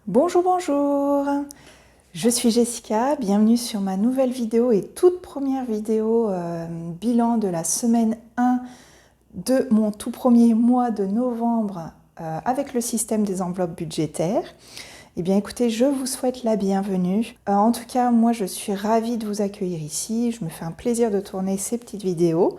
Bonjour, bonjour! Je suis Jessica, bienvenue sur ma nouvelle vidéo et toute première vidéo bilan de la semaine 1 de mon tout premier mois de novembre avec le système des enveloppes budgétaires. Eh bien écoutez, je vous souhaite la bienvenue. En tout cas, moi je suis ravie de vous accueillir ici. Je me fais un plaisir de tourner ces petites vidéos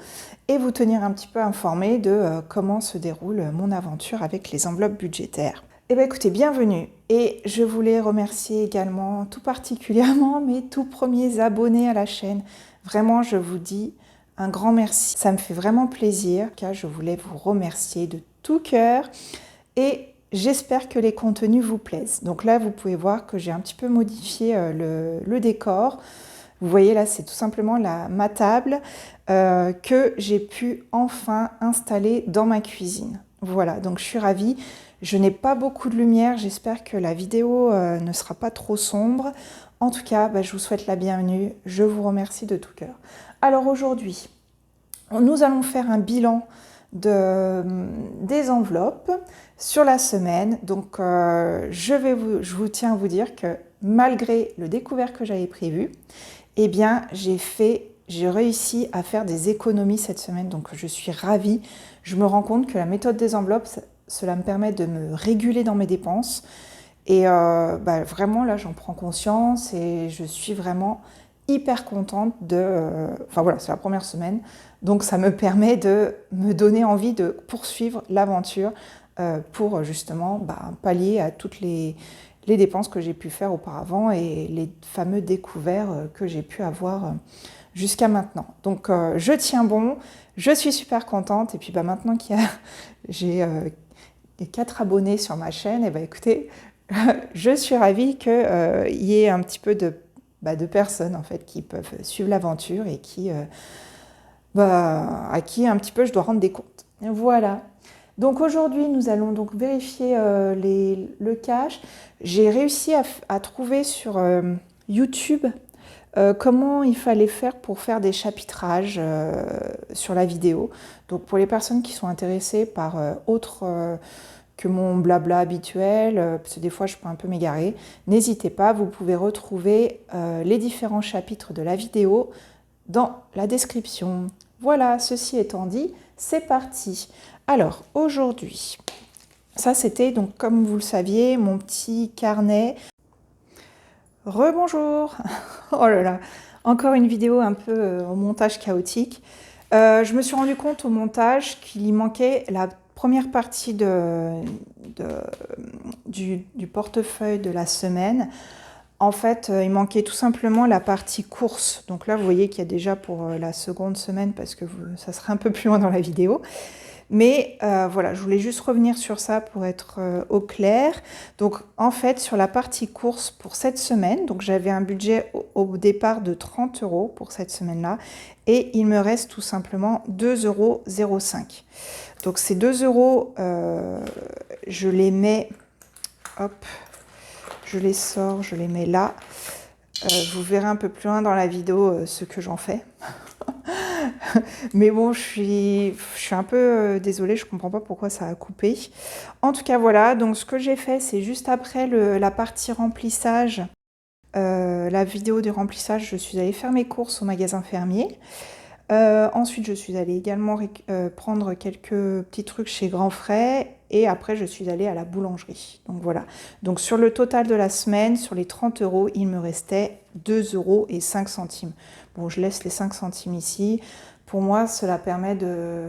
et vous tenir un petit peu informé de comment se déroule mon aventure avec les enveloppes budgétaires. Eh bien écoutez, bienvenue. Et je voulais remercier également tout particulièrement mes tout premiers abonnés à la chaîne. Vraiment, je vous dis un grand merci. Ça me fait vraiment plaisir. Car je voulais vous remercier de tout cœur et j'espère que les contenus vous plaisent. Donc là, vous pouvez voir que j'ai un petit peu modifié le décor. Vous voyez là, c'est tout simplement ma table que j'ai pu enfin installer dans ma cuisine. Voilà, donc je suis ravie. Je n'ai pas beaucoup de lumière, j'espère que la vidéo ne sera pas trop sombre. En tout cas, je vous souhaite la bienvenue, je vous remercie de tout cœur. Alors aujourd'hui, nous allons faire un bilan des enveloppes sur la semaine. Donc je vous tiens à vous dire que malgré le découvert que j'avais prévu, eh bien j'ai réussi à faire des économies cette semaine, donc je suis ravie. Je me rends compte que la méthode des enveloppes, cela me permet de me réguler dans mes dépenses. Et vraiment, là, j'en prends conscience et je suis vraiment hyper contente Enfin voilà, c'est la première semaine. Donc ça me permet de me donner envie de poursuivre l'aventure pour justement pallier à toutes les dépenses que j'ai pu faire auparavant et les fameux découverts que j'ai pu avoir jusqu'à maintenant. Donc je tiens bon, je suis super contente. Et puis maintenant j'ai 4 abonnés sur ma chaîne, et écoutez, je suis ravie qu'il y ait un petit peu de personnes en fait qui peuvent suivre l'aventure et à qui un petit peu je dois rendre des comptes. Voilà. Donc aujourd'hui, nous allons donc vérifier le cash. J'ai réussi à trouver sur YouTube comment il fallait faire pour faire des chapitrages sur la vidéo. Donc pour les personnes qui sont intéressées par autre que mon blabla habituel, parce que des fois je peux un peu m'égarer, n'hésitez pas, vous pouvez retrouver les différents chapitres de la vidéo dans la description. Voilà, ceci étant dit, c'est parti. Alors aujourd'hui, ça c'était donc comme vous le saviez, mon petit carnet. Rebonjour. Oh là là, encore une vidéo un peu au montage chaotique. Je me suis rendu compte au montage qu'il y manquait la première partie du portefeuille de la semaine. En fait, il manquait tout simplement la partie course. Donc là, vous voyez qu'il y a déjà pour la seconde semaine, parce que ça sera un peu plus loin dans la vidéo. Mais voilà, je voulais juste revenir sur ça pour être au clair. Donc en fait, sur la partie course pour cette semaine, donc j'avais un budget au départ de 30 € pour cette semaine-là. Et il me reste tout simplement 2,05 €. Donc ces 2 €, je les mets, hop, je les sors, je les mets là. Vous verrez un peu plus loin dans la vidéo ce que j'en fais. Mais bon, je suis un peu désolée, je ne comprends pas pourquoi ça a coupé. En tout cas, voilà, donc ce que j'ai fait, c'est juste après la partie remplissage, la vidéo du remplissage, je suis allée faire mes courses au magasin Fermier. Ensuite, je suis allée également prendre quelques petits trucs chez Grand Frais. Et après, je suis allée à la boulangerie. Donc voilà. Donc sur le total de la semaine, sur les 30 €, il me restait 2,05 €. Bon, je laisse les 5 centimes ici. Pour moi, cela permet de...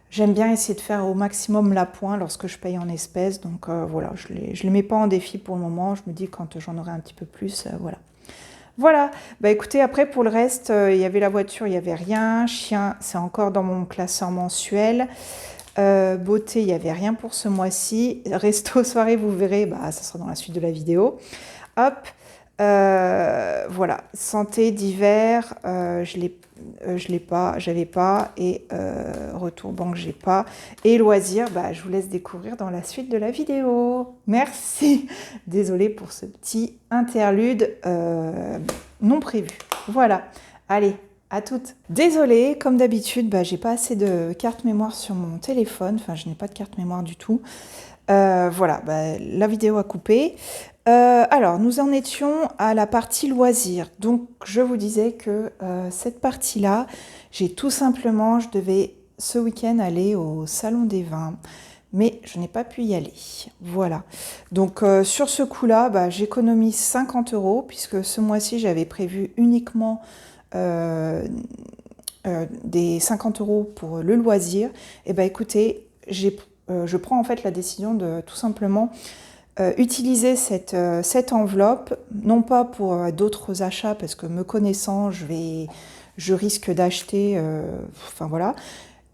J'aime bien essayer de faire au maximum l'appoint lorsque je paye en espèces. Donc voilà, je les mets pas en défi pour le moment. Je me dis quand j'en aurai un petit peu plus, voilà. Voilà, écoutez, après pour le reste, il y avait la voiture, il n'y avait rien. Chien, c'est encore dans mon classeur mensuel. Beauté, il n'y avait rien pour ce mois-ci. Resto, soirée, vous verrez, ça sera dans la suite de la vidéo. Hop, voilà. Santé d'hiver, je l'ai pas, j'avais pas. Et retour banque, j'ai pas. Et loisirs, je vous laisse découvrir dans la suite de la vidéo. Merci. Désolée pour ce petit interlude non prévu. Voilà. Allez. À toutes. Désolée, comme d'habitude, j'ai pas assez de carte mémoire sur mon téléphone. Enfin, je n'ai pas de carte mémoire du tout. Voilà, la vidéo a coupé. Alors, nous en étions à la partie loisirs. Donc, je vous disais que cette partie-là, je devais ce week-end aller au Salon des Vins, mais je n'ai pas pu y aller. Voilà. Donc, sur ce coup-là, bah, j'économise 50 euros, puisque ce mois-ci, j'avais prévu uniquement euh, des 50 euros pour le loisir. Et bah, écoutez, je prends en fait la décision de tout simplement utiliser cette enveloppe, non pas pour d'autres achats, parce que me connaissant, je risque d'acheter, enfin voilà.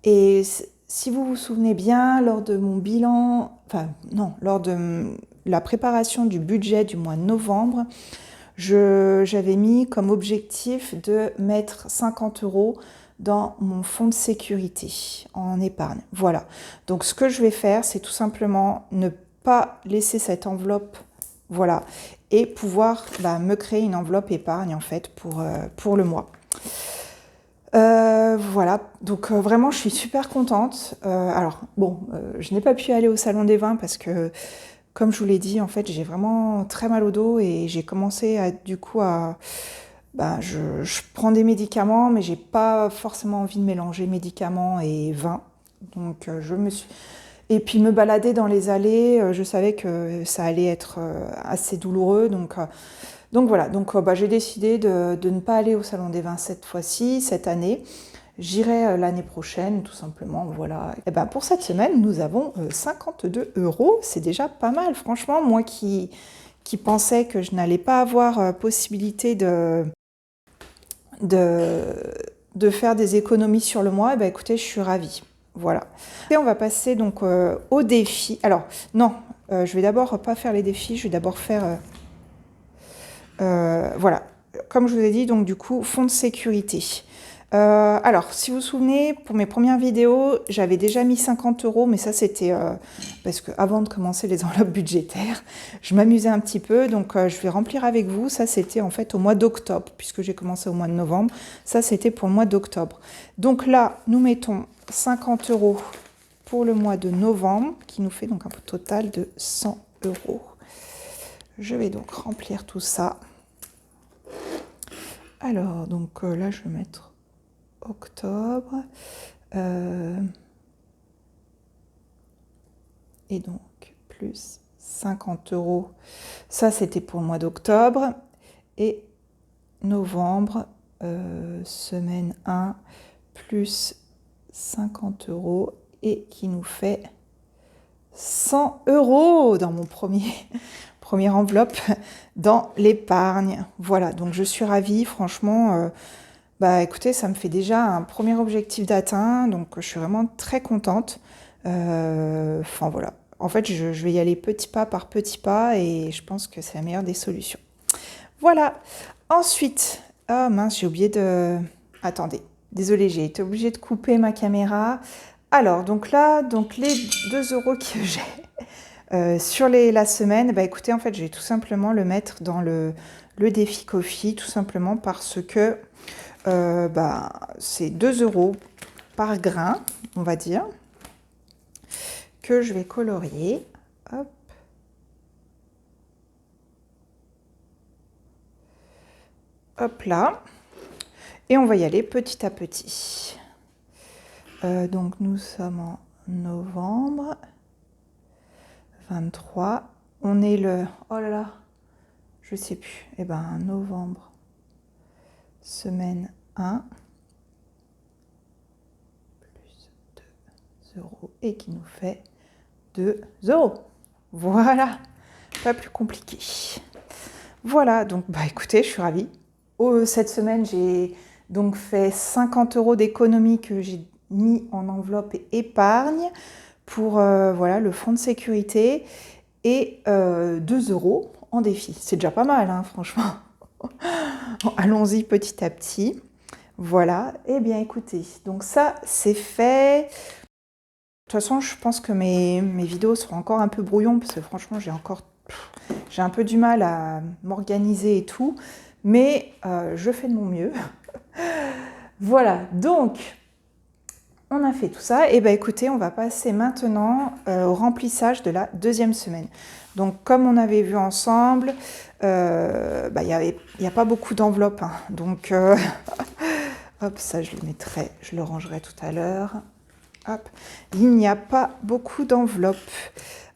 Et si vous vous souvenez bien, lors de mon bilan, enfin non, lors de la préparation du budget du mois de novembre, j'avais mis comme objectif de mettre 50 euros dans mon fonds de sécurité en épargne. Voilà. Donc ce que je vais faire, c'est tout simplement ne pas laisser cette enveloppe, voilà, et pouvoir me créer une enveloppe épargne en fait pour le mois. Voilà, donc vraiment je suis super contente. Alors bon, je n'ai pas pu aller au Salon des Vins parce que, comme je vous l'ai dit, en fait j'ai vraiment très mal au dos et j'ai commencé je prends des médicaments, mais j'ai pas forcément envie de mélanger médicaments et vin. Donc et puis me balader dans les allées, je savais que ça allait être assez douloureux. Donc voilà, j'ai décidé de ne pas aller au Salon des Vins cette fois-ci, cette année. J'irai l'année prochaine, tout simplement, voilà. Et ben pour cette semaine, nous avons 52 euros. C'est déjà pas mal, franchement. Moi qui pensais que je n'allais pas avoir possibilité de faire des économies sur le mois, et ben écoutez, je suis ravie. Voilà. Et on va passer donc au défi. Alors, non, je vais d'abord pas faire les défis, je vais d'abord faire... voilà. Comme je vous ai dit, donc du coup, fonds de sécurité. Alors, si vous vous souvenez, pour mes premières vidéos, j'avais déjà mis 50 euros, mais ça c'était parce que avant de commencer les enveloppes budgétaires, je m'amusais un petit peu, donc je vais remplir avec vous. Ça c'était en fait au mois d'octobre, puisque j'ai commencé au mois de novembre. Ça c'était pour le mois d'octobre. Donc là, nous mettons 50 euros pour le mois de novembre, qui nous fait donc un total de 100 euros. Je vais donc remplir tout ça. Alors, donc là, je vais mettre octobre. Et donc, plus 50 euros. Ça, c'était pour le mois d'octobre. Et novembre, semaine 1, plus 50 euros. Et qui nous fait 100 euros dans mon première enveloppe dans l'épargne. Voilà, donc je suis ravie, franchement. Écoutez, ça me fait déjà un premier objectif d'atteint, donc je suis vraiment très contente. Enfin voilà, en fait je vais y aller petit pas par petit pas et je pense que c'est la meilleure des solutions. Voilà, ensuite, ah mince, j'ai oublié de... Attendez, désolée, j'ai été obligée de couper ma caméra. Alors, donc là, les 2 euros que j'ai sur la semaine, écoutez, en fait, je vais tout simplement le mettre dans le défi Ko-fi, tout simplement parce que c'est 2 euros par grain, on va dire, que je vais colorier. Hop. Hop là. Et on va y aller petit à petit. Donc nous sommes en novembre 23. On est le... Oh là là, je sais plus. Eh ben, novembre, semaine 1. Plus 2 euros. Et qui nous fait 2 euros. Voilà, pas plus compliqué. Voilà, donc écoutez, je suis ravie. Cette semaine, j'ai donc fait 50 euros d'économie que j'ai mis en enveloppe épargne pour voilà, le fonds de sécurité et 2 euros en défi. C'est déjà pas mal, hein, franchement. Allons-y petit à petit. Voilà, et bien écoutez, donc ça c'est fait. De toute façon, je pense que mes vidéos seront encore un peu brouillons parce que franchement, j'ai un peu du mal à m'organiser et tout, mais je fais de mon mieux. Voilà, donc on a fait tout ça. Et bien écoutez, on va passer maintenant au remplissage de la deuxième semaine. Donc comme on avait vu ensemble, il n'y a pas beaucoup d'enveloppes. Hein. Donc hop, ça je le mettrai, je le rangerai tout à l'heure. Hop, il n'y a pas beaucoup d'enveloppes.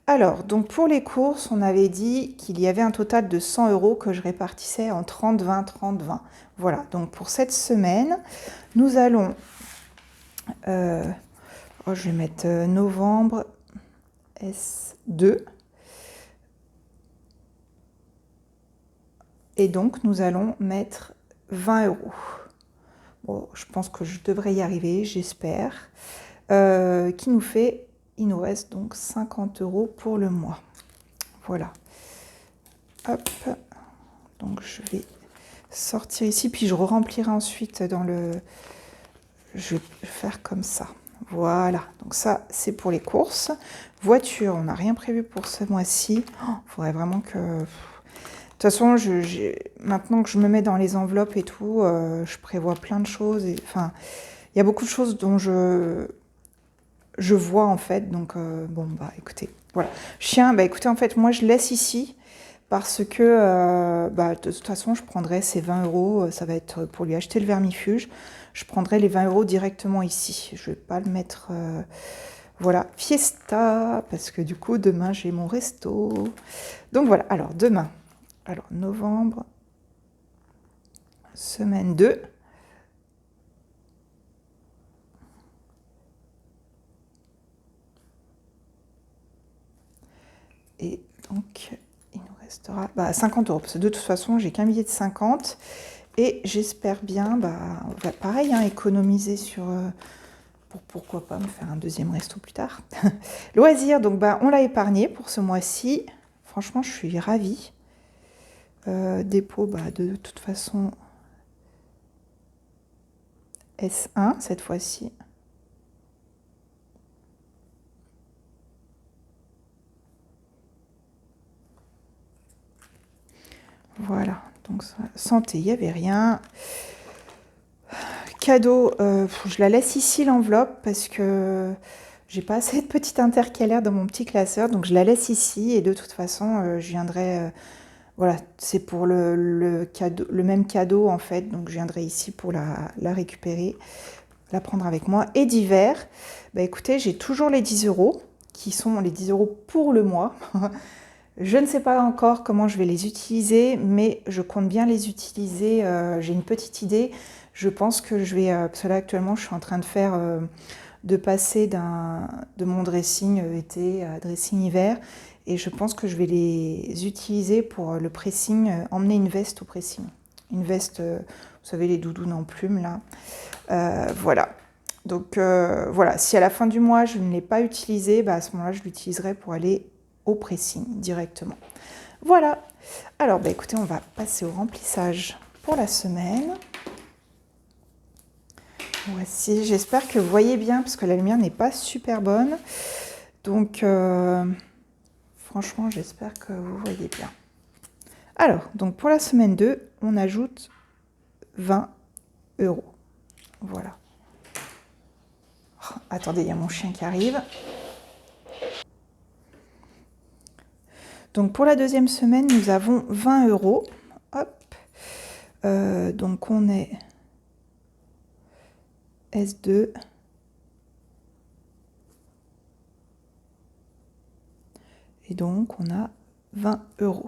Alors, donc pour les courses, on avait dit qu'il y avait un total de 100 € que je répartissais en 30, 20, 30, 20. Voilà, donc pour cette semaine, nous allons... je vais mettre novembre S2. Et donc, nous allons mettre 20 €. Bon, je pense que je devrais y arriver, j'espère. Qui nous fait... Il nous reste donc 50 € pour le mois. Voilà. Hop. Donc, je vais sortir ici, puis je remplirai ensuite dans le... Je vais faire comme ça. Voilà. Donc ça, c'est pour les courses. Voiture, on n'a rien prévu pour ce mois-ci. Il faudrait vraiment que... De toute façon, maintenant que je me mets dans les enveloppes et tout, je prévois plein de choses. Enfin, il y a beaucoup de choses dont je vois en fait. Donc, bon, bah écoutez, voilà. Chien, bah écoutez, en fait, moi, je laisse ici parce que, de toute façon, je prendrai ces 20 €. Ça va être pour lui acheter le vermifuge. Je prendrai les 20 € directement ici. Je ne vais pas le mettre... voilà, fiesta, parce que du coup, demain, j'ai mon resto. Donc voilà, alors demain... Alors, novembre, semaine 2. Et donc, il nous restera 50 €. Parce que de toute façon, j'ai qu'un billet de 50. Et j'espère bien, on va pareil, hein, économiser sur... pourquoi pas me faire un deuxième resto plus tard. Loisirs, donc on l'a épargné pour ce mois-ci. Franchement, je suis ravie. Dépôt, de toute façon, S1 cette fois-ci. Voilà, donc santé, il n'y avait rien. Cadeau, je la laisse ici l'enveloppe parce que j'ai pas assez de petits intercalaires dans mon petit classeur, donc je la laisse ici et de toute façon, je viendrai... voilà, c'est pour le même cadeau en fait, donc je viendrai ici pour la récupérer, la prendre avec moi. Et d'hiver, écoutez, j'ai toujours les 10 € qui sont les 10 € pour le mois. Je ne sais pas encore comment je vais les utiliser, mais je compte bien les utiliser. J'ai une petite idée. Je pense que je vais... parce que là actuellement, je suis en train de faire... de passer de mon dressing été à dressing hiver. Et je pense que je vais les utiliser pour le pressing, emmener une veste au pressing. Une veste, vous savez, les doudounes en plumes, là. Voilà. Donc, voilà. Si à la fin du mois, je ne l'ai pas utilisé, à ce moment-là, je l'utiliserai pour aller au pressing directement. Voilà. Alors, écoutez, on va passer au remplissage pour la semaine. Voici. J'espère que vous voyez bien, parce que la lumière n'est pas super bonne. Donc... franchement, j'espère que vous voyez bien. Alors, donc pour la semaine 2, on ajoute 20 €. Voilà. Oh, attendez, il y a mon chien qui arrive. Donc pour la deuxième semaine, nous avons 20 €. Hop. Donc on est S2. Et donc on a 20 €.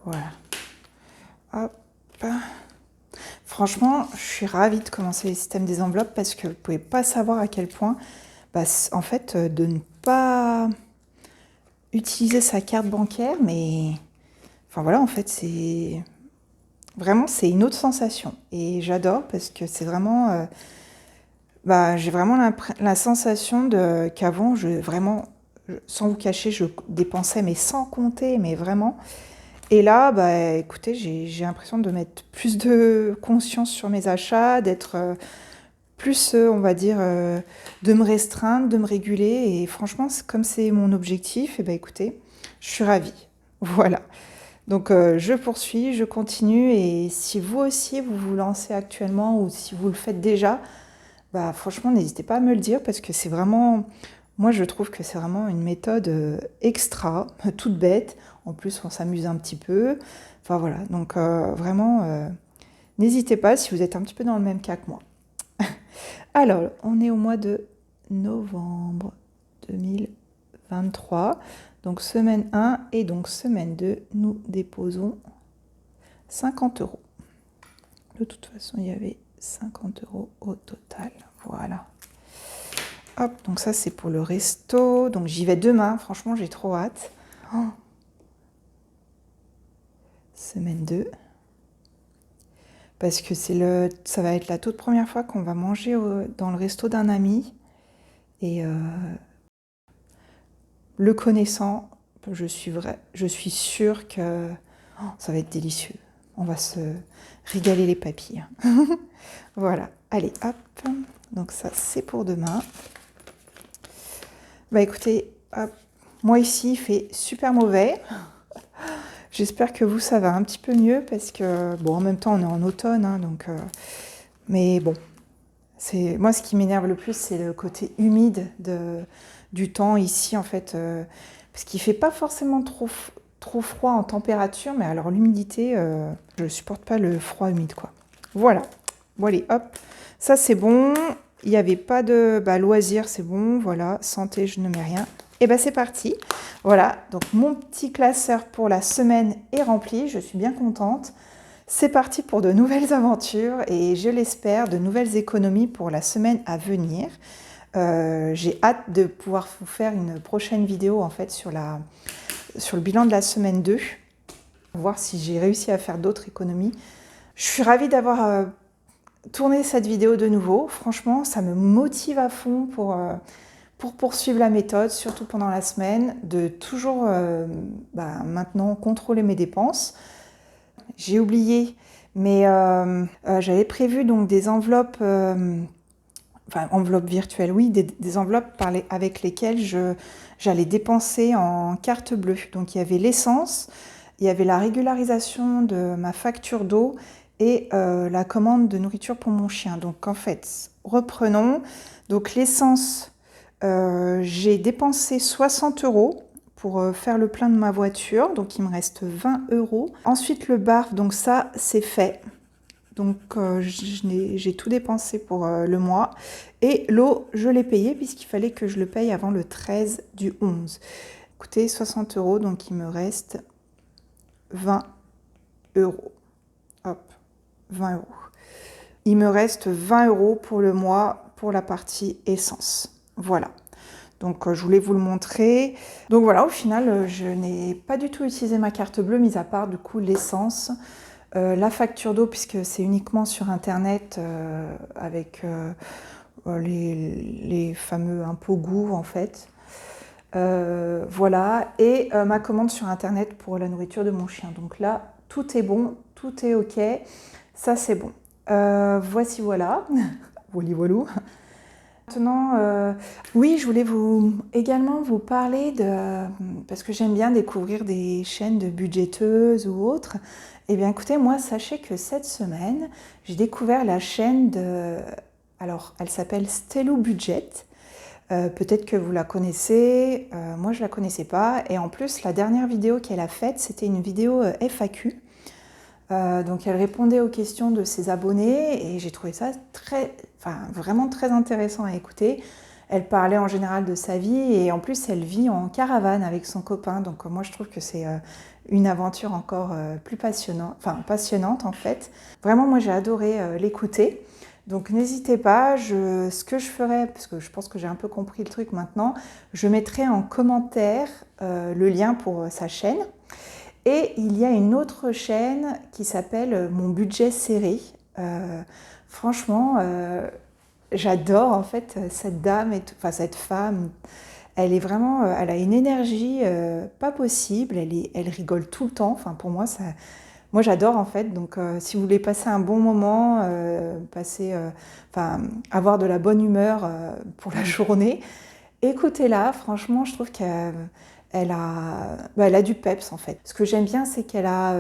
Voilà. Hop. Franchement, je suis ravie de commencer le système des enveloppes parce que vous ne pouvez pas savoir à quel point, en fait, de ne pas utiliser sa carte bancaire, mais enfin voilà, en fait, c'est vraiment, c'est une autre sensation. Et j'adore parce que c'est vraiment, j'ai vraiment la sensation qu'avant, vraiment, sans vous cacher, je dépensais, mais sans compter, mais vraiment. Et là, écoutez, j'ai l'impression de mettre plus de conscience sur mes achats, d'être plus, on va dire, de me restreindre, de me réguler. Et franchement, comme c'est mon objectif, et écoutez, je suis ravie. Voilà. Donc, je poursuis, je continue. Et si vous aussi, vous vous lancez actuellement ou si vous le faites déjà, bah franchement, n'hésitez pas à me le dire parce que c'est vraiment, moi je trouve que c'est vraiment une méthode extra, toute bête. En plus, on s'amuse un petit peu. Enfin voilà, donc vraiment, n'hésitez pas si vous êtes un petit peu dans le même cas que moi. Alors, on est au mois de novembre 2023. Donc semaine 1 et donc semaine 2, nous déposons 50 euros. De toute façon, il y avait 50 euros au total. Voilà. Hop, donc ça c'est pour le resto. Donc j'y vais demain. Franchement, j'ai trop hâte. Oh. Semaine 2. Parce que ça va être la toute première fois qu'on va manger dans le resto d'un ami. Et le connaissant, je suis sûre que ça va être délicieux. On va se régaler les papilles. Voilà, allez, hop. Donc ça, c'est pour demain. Bah écoutez, hop. Moi ici, il fait super mauvais. J'espère que vous, ça va un petit peu mieux parce que, bon, en même temps, on est en automne, hein, donc... mais bon, moi, ce qui m'énerve le plus, c'est le côté humide du temps ici, en fait. Parce qu'il ne fait pas forcément trop froid en température, mais alors l'humidité, je ne supporte pas le froid humide, quoi. Voilà. Bon, allez, hop. Ça, c'est bon. Il n'y avait pas de loisir, c'est bon. Voilà. Santé, je ne mets rien. Et bien, c'est parti. Voilà. Donc, mon petit classeur pour la semaine est rempli. Je suis bien contente. C'est parti pour de nouvelles aventures et je l'espère, de nouvelles économies pour la semaine à venir. J'ai hâte de pouvoir vous faire une prochaine vidéo en fait sur le bilan de la semaine 2, voir si j'ai réussi à faire d'autres économies. Je suis ravie d'avoir tourné cette vidéo de nouveau. Franchement, ça me motive à fond pour poursuivre la méthode, surtout pendant la semaine, de toujours maintenant contrôler mes dépenses. J'ai oublié, mais j'avais prévu donc des enveloppes, enveloppes virtuelles, oui, des enveloppes avec lesquelles j'allais dépenser en carte bleue. Donc il y avait l'essence, il y avait la régularisation de ma facture d'eau et la commande de nourriture pour mon chien. Donc en fait, reprenons. Donc l'essence, j'ai dépensé 60 euros pour faire le plein de ma voiture, donc il me reste 20 euros. Ensuite le bar, donc ça c'est fait, donc j'ai tout dépensé pour le mois. Et l'eau, je l'ai payé puisqu'il fallait que je le paye avant le 13 du 11. Écoutez, 60 euros, donc il me reste 20 euros. Hop, 20 euros. Il me reste 20 euros pour le mois pour la partie essence. Voilà. Donc je voulais vous le montrer. Donc voilà, au final, je n'ai pas du tout utilisé ma carte bleue, mis à part du coup l'essence, la facture d'eau, puisque c'est uniquement sur Internet avec les fameux impôts goût en fait. Voilà, et ma commande sur Internet pour la nourriture de mon chien. Donc là, tout est bon, tout est OK, ça c'est bon. Voici, voilà. Voilà, voilà. Maintenant, oui, je voulais également vous parler parce que j'aime bien découvrir des chaînes de budgéteuses ou autres. Eh bien, écoutez, moi, sachez que cette semaine, j'ai découvert la chaîne alors, elle s'appelle Stello Budget. Peut-être que vous la connaissez, moi je la connaissais pas. Et en plus, la dernière vidéo qu'elle a faite, c'était une vidéo FAQ. Donc elle répondait aux questions de ses abonnés et j'ai trouvé ça vraiment très intéressant à écouter. Elle parlait en général de sa vie et en plus elle vit en caravane avec son copain. Donc moi je trouve que c'est une aventure encore plus passionnante en fait. Vraiment moi j'ai adoré l'écouter. Donc n'hésitez pas, ce que je ferai, parce que je pense que j'ai un peu compris le truc maintenant, je mettrai en commentaire le lien pour sa chaîne. Et il y a une autre chaîne qui s'appelle Mon budget serré. Franchement, j'adore en fait cette dame, cette femme. Elle est vraiment, elle a une énergie pas possible. Elle rigole tout le temps. Enfin, pour moi, moi j'adore en fait. Donc, si vous voulez passer un bon moment, avoir de la bonne humeur pour la journée, écoutez-la. Franchement, je trouve qu'elle a du peps en fait. Ce que j'aime bien, c'est qu'elle a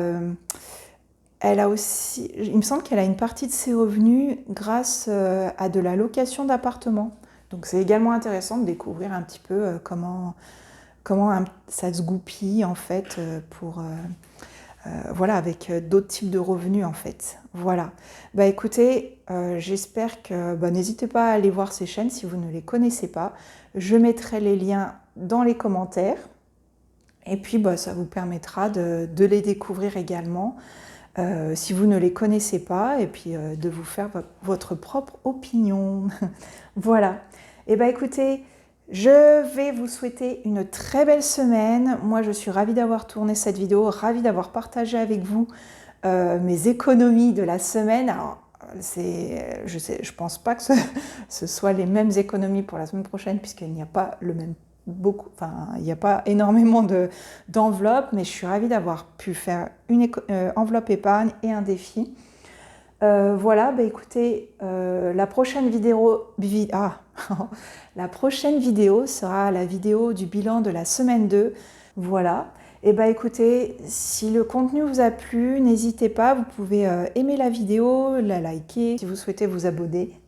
elle a aussi, il me semble qu'elle a une partie de ses revenus grâce à de la location d'appartements. Donc c'est également intéressant de découvrir un petit peu comment ça se goupille en fait pour voilà, avec d'autres types de revenus en fait. Voilà. Bah écoutez, j'espère que n'hésitez pas à aller voir ces chaînes si vous ne les connaissez pas. Je mettrai les liens dans les commentaires. Et puis ça vous permettra de les découvrir également si vous ne les connaissez pas, et puis de vous faire votre propre opinion. Voilà. Et écoutez, je vais vous souhaiter une très belle semaine. Moi, je suis ravie d'avoir tourné cette vidéo, ravie d'avoir partagé avec vous mes économies de la semaine. Alors, je pense pas que ce soit les mêmes économies pour la semaine prochaine, puisqu'il n'y a pas il n'y a pas énormément d'enveloppes, mais je suis ravie d'avoir pu faire une enveloppe épargne et un défi. Voilà, écoutez, la prochaine vidéo la prochaine vidéo sera la vidéo du bilan de la semaine 2. Voilà. Et écoutez, si le contenu vous a plu, n'hésitez pas, vous pouvez aimer la vidéo, la liker, si vous souhaitez vous abonner,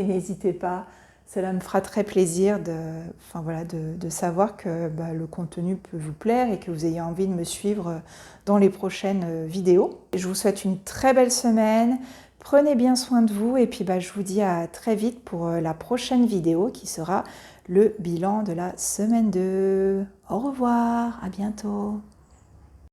n'hésitez pas. Cela me fera très plaisir de savoir que le contenu peut vous plaire et que vous ayez envie de me suivre dans les prochaines vidéos. Je vous souhaite une très belle semaine, prenez bien soin de vous et puis je vous dis à très vite pour la prochaine vidéo qui sera le bilan de la semaine 2. Au revoir, à bientôt.